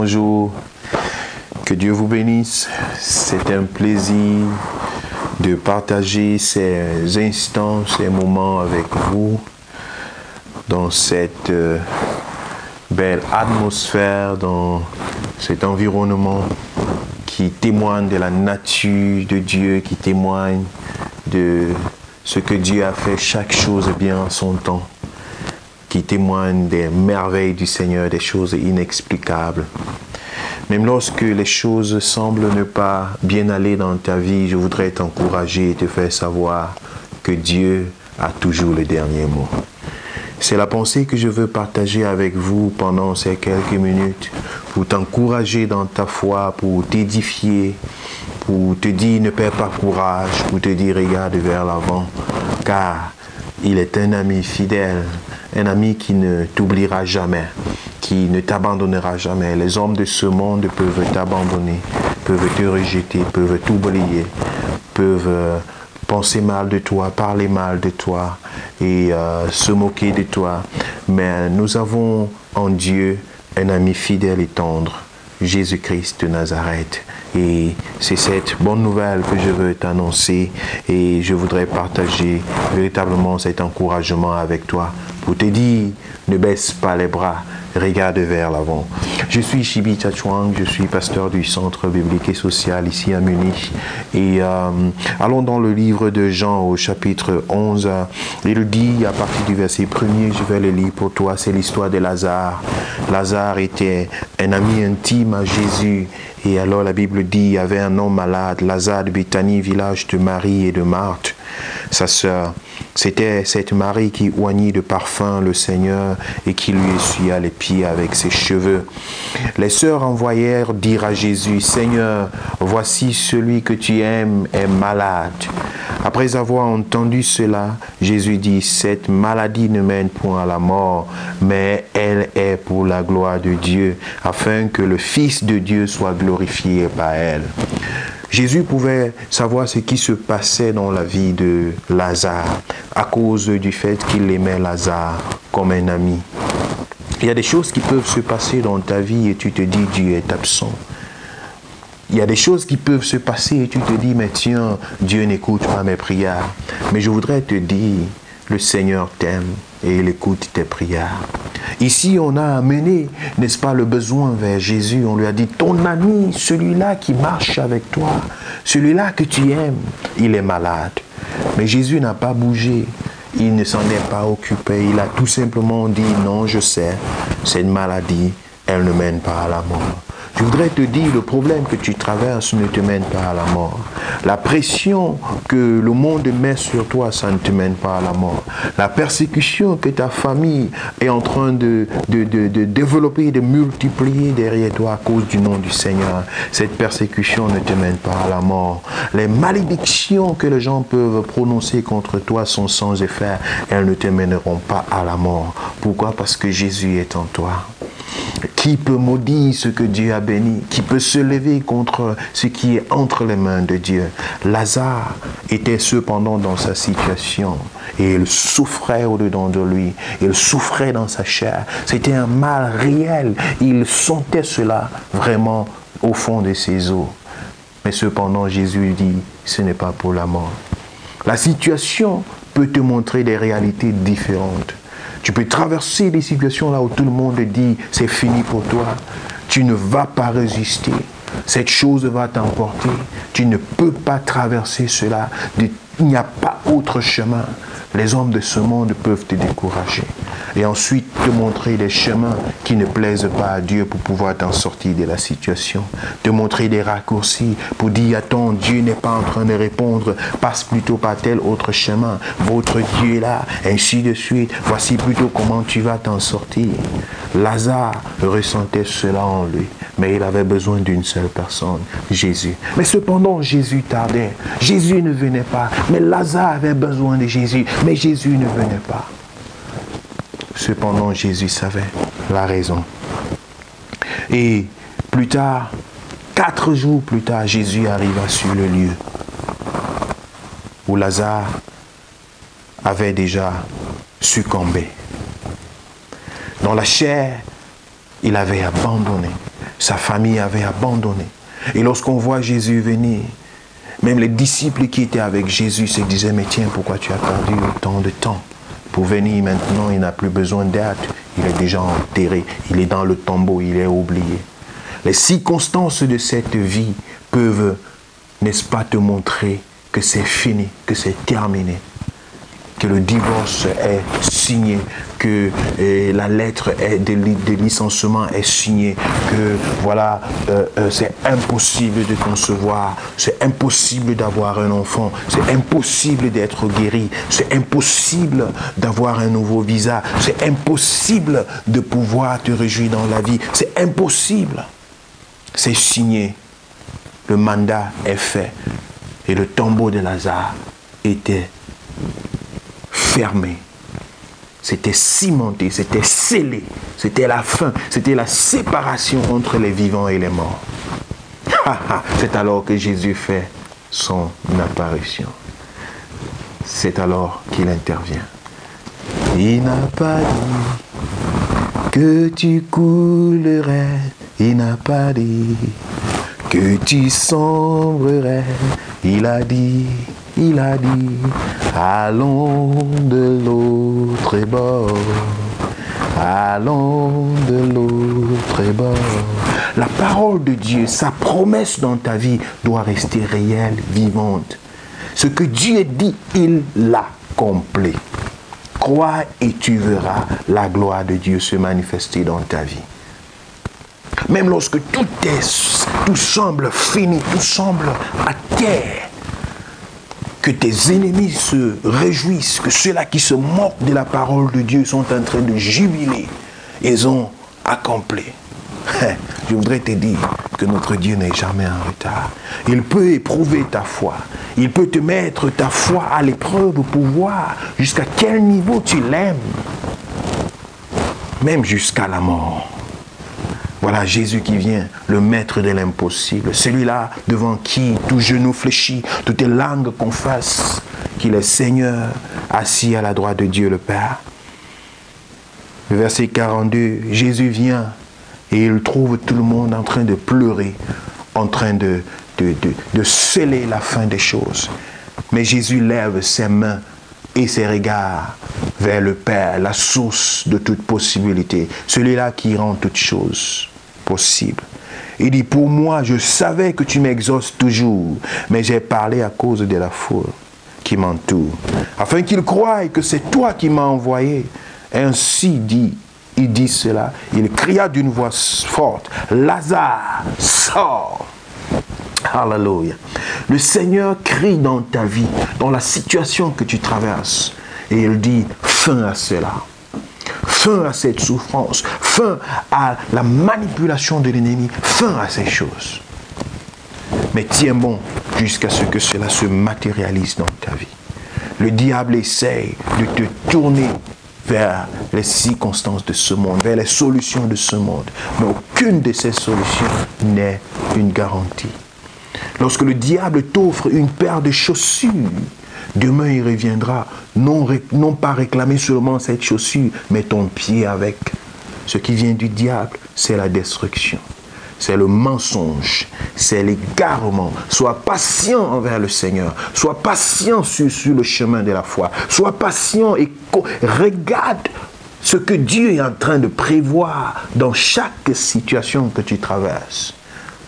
bonjour. Que Dieu vous bénisse. C'est un plaisir de partager ces instants, ces moments avec vous dans cette belle atmosphère, dans cet environnement qui témoigne de la nature de Dieu, qui témoigne de ce que Dieu a fait, chaque chose bien en son temps, qui témoigne des merveilles du Seigneur, des choses inexplicables. Même lorsque les choses semblent ne pas bien aller dans ta vie, je voudrais t'encourager et te faire savoir que Dieu a toujours le dernier mot. C'est la pensée que je veux partager avec vous pendant ces quelques minutes, pour t'encourager dans ta foi, pour t'édifier, pour te dire ne perds pas courage, pour te dire regarde vers l'avant, car il est un ami fidèle, un ami qui ne t'oubliera jamais, qui ne t'abandonnera jamais. Les hommes de ce monde peuvent t'abandonner, peuvent te rejeter, peuvent t'oublier, peuvent penser mal de toi, parler mal de toi et se moquer de toi. Mais nous avons en Dieu un ami fidèle et tendre, Jésus-Christ de Nazareth. Et c'est cette bonne nouvelle que je veux t'annoncer et je voudrais partager véritablement cet encouragement avec toi pour te dire, ne baisse pas les bras, regarde vers l'avant. Je suis Chibi Tchouang, je suis pasteur du Centre biblique et social ici à Munich. Et allons dans le livre de Jean au chapitre 11. Il dit à partir du verset 1er, je vais le lire pour toi, c'est l'histoire de Lazare. Lazare était un ami intime à Jésus. Et alors la Bible dit, il y avait un homme malade, Lazare de Béthanie, village de Marie et de Marthe, sa sœur. C'était cette Marie qui oignit de parfum le Seigneur et qui lui essuya les pieds avec ses cheveux. Les sœurs envoyèrent dire à Jésus, Seigneur, voici celui que tu aimes est malade. Après avoir entendu cela, Jésus dit, cette maladie ne mène point à la mort, mais elle est pour la gloire de Dieu, afin que le Fils de Dieu soit glorifié par elle. Jésus pouvait savoir ce qui se passait dans la vie de Lazare à cause du fait qu'il aimait Lazare comme un ami. Il y a des choses qui peuvent se passer dans ta vie et tu te dis Dieu est absent. Il y a des choses qui peuvent se passer et tu te dis mais tiens, Dieu n'écoute pas mes prières. Mais je voudrais te dire, le Seigneur t'aime et il écoute tes prières. Ici, on a amené, n'est-ce pas, le besoin vers Jésus. On lui a dit, ton ami, celui-là qui marche avec toi, celui-là que tu aimes, il est malade. Mais Jésus n'a pas bougé. Il ne s'en est pas occupé. Il a tout simplement dit, non, je sais, cette maladie, elle ne mène pas à la mort. Je voudrais te dire, le problème que tu traverses ne te mène pas à la mort. La pression que le monde met sur toi, ça ne te mène pas à la mort. La persécution que ta famille est en train de développer, de multiplier derrière toi à cause du nom du Seigneur, cette persécution ne te mène pas à la mort. Les malédictions que les gens peuvent prononcer contre toi sont sans effet. Elles ne te mèneront pas à la mort. Pourquoi? Parce que Jésus est en toi. Qui peut maudire ce que Dieu a béni? Qui peut se lever contre ce qui est entre les mains de Dieu? Lazare était cependant dans sa situation et il souffrait au-dedans de lui. Il souffrait dans sa chair. C'était un mal réel. Il sentait cela vraiment au fond de ses os. Mais cependant, Jésus dit, ce n'est pas pour la mort. La situation peut te montrer des réalités différentes. Tu peux traverser des situations là où tout le monde dit c'est fini pour toi. Tu ne vas pas résister. Cette chose va t'emporter. Tu ne peux pas traverser cela. Il n'y a pas autre chemin. Les hommes de ce monde peuvent te décourager. Et ensuite te montrer des chemins qui ne plaisent pas à Dieu pour pouvoir t'en sortir de la situation. Te montrer des raccourcis pour dire attends, Dieu n'est pas en train de répondre, passe plutôt par tel autre chemin. Votre Dieu est là, ainsi de suite. Voici plutôt comment tu vas t'en sortir. Lazare ressentait cela en lui, mais il avait besoin d'une seule personne, Jésus. Mais cependant, Jésus tardait. Jésus ne venait pas. Mais Lazare avait besoin de Jésus, mais Jésus ne venait pas. Cependant, Jésus savait la raison. Et plus tard, 4 jours plus tard, Jésus arriva sur le lieu où Lazare avait déjà succombé. Dans la chair, il avait abandonné. Sa famille avait abandonné. Et lorsqu'on voit Jésus venir, même les disciples qui étaient avec Jésus se disaient, mais tiens, pourquoi tu as perdu autant de temps pour venir maintenant? Il n'a plus besoin d'aide. Il est déjà enterré. Il est dans le tombeau. Il est oublié. Les circonstances de cette vie peuvent, n'est-ce pas, te montrer que c'est fini, que c'est terminé, que le divorce est signé, que la lettre de licenciement est signée, que voilà, c'est impossible de concevoir, c'est impossible d'avoir un enfant, c'est impossible d'être guéri, c'est impossible d'avoir un nouveau visa, c'est impossible de pouvoir te réjouir dans la vie, c'est impossible. C'est signé, le mandat est fait et le tombeau de Lazare était fermé. C'était cimenté, c'était scellé, c'était la fin, c'était la séparation entre les vivants et les morts. C'est alors que Jésus fait son apparition. C'est alors qu'il intervient. Il n'a pas dit que tu coulerais, il n'a pas dit que tu sombrerais, il a dit, allons de l'autre bord, allons de l'autre bord. La parole de Dieu, sa promesse dans ta vie doit rester réelle, vivante. Ce que Dieu a dit, il l'accomplit. Crois et tu verras la gloire de Dieu se manifester dans ta vie. Même lorsque tout semble fini, tout semble à terre, que tes ennemis se réjouissent, que ceux-là qui se moquent de la parole de Dieu sont en train de jubiler, ils ont accompli. Je voudrais te dire que notre Dieu n'est jamais en retard. Il peut éprouver ta foi. Il peut te mettre ta foi à l'épreuve pour voir jusqu'à quel niveau tu l'aimes. Même jusqu'à la mort. Voilà Jésus qui vient, le maître de l'impossible. Celui-là devant qui tout genou fléchit, toutes les langues confessent qu'il est Seigneur, assis à la droite de Dieu le Père. Verset 42, Jésus vient et il trouve tout le monde en train de pleurer, en train de sceller la fin des choses. Mais Jésus lève ses mains et ses regards vers le Père, la source de toute possibilité, celui-là qui rend toutes choses possibles. Il dit, pour moi, je savais que tu m'exauces toujours, mais j'ai parlé à cause de la foule qui m'entoure, afin qu'ils croient que c'est toi qui m'as envoyé. Ainsi il dit cela, il cria d'une voix forte, Lazare, sors. Alléluia. Le Seigneur crie dans ta vie, dans la situation que tu traverses, et il dit, fin à cela. Fin à cette souffrance, fin à la manipulation de l'ennemi, fin à ces choses. Mais tiens bon jusqu'à ce que cela se matérialise dans ta vie. Le diable essaye de te tourner vers les circonstances de ce monde, vers les solutions de ce monde. Mais aucune de ces solutions n'est une garantie. Lorsque le diable t'offre une paire de chaussures, demain il reviendra, non pas réclamer seulement cette chaussure, mais ton pied avec. Ce qui vient du diable, c'est la destruction. C'est le mensonge, c'est l'égarement. Sois patient envers le Seigneur. Sois patient sur le chemin de la foi. Sois patient et regarde ce que Dieu est en train de prévoir dans chaque situation que tu traverses.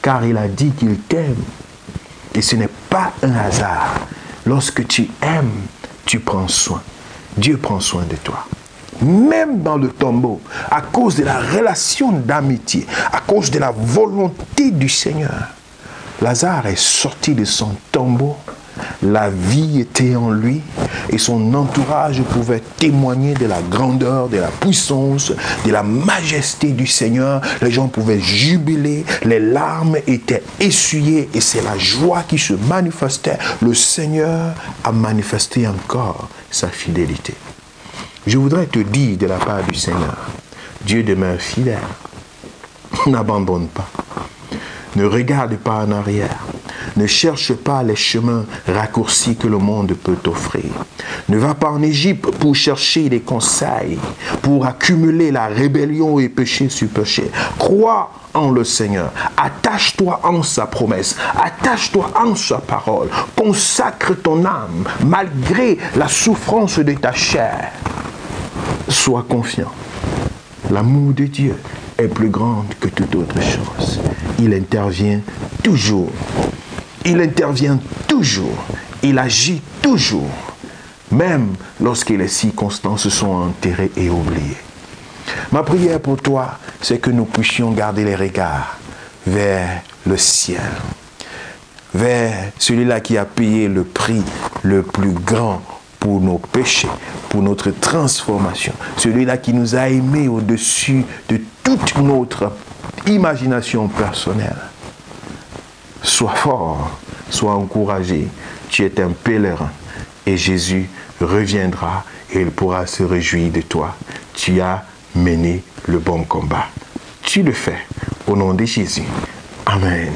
Car il a dit qu'il t'aime. Et ce n'est pas un hasard. Lorsque tu aimes, tu prends soin. Dieu prend soin de toi. Même dans le tombeau, à cause de la relation d'amitié, à cause de la volonté du Seigneur, Lazare est sorti de son tombeau, la vie était en lui et son entourage pouvait témoigner de la grandeur, de la puissance, de la majesté du Seigneur. Les gens pouvaient jubiler, les larmes étaient essuyées et c'est la joie qui se manifestait. Le Seigneur a manifesté encore sa fidélité. Je voudrais te dire de la part du Seigneur, Dieu demeure fidèle. N'abandonne pas. Ne regarde pas en arrière. Ne cherche pas les chemins raccourcis que le monde peut t'offrir. Ne va pas en Égypte pour chercher des conseils, pour accumuler la rébellion et péché sur péché. Crois en le Seigneur. Attache-toi en sa promesse. Attache-toi en sa parole. Consacre ton âme malgré la souffrance de ta chair. Sois confiant. L'amour de Dieu est plus grand que toute autre chose. Il intervient toujours. Il intervient toujours. Il agit toujours. Même lorsque les circonstances sont enterrées et oubliées. Ma prière pour toi, c'est que nous puissions garder les regards vers le ciel. Vers celui-là qui a payé le prix le plus grand pour nos péchés, pour notre transformation. Celui-là qui nous a aimés au-dessus de toute notre imagination personnelle. Sois fort, sois encouragé. Tu es un pèlerin et Jésus reviendra et il pourra se réjouir de toi. Tu as mené le bon combat. Tu le fais au nom de Jésus. Amen.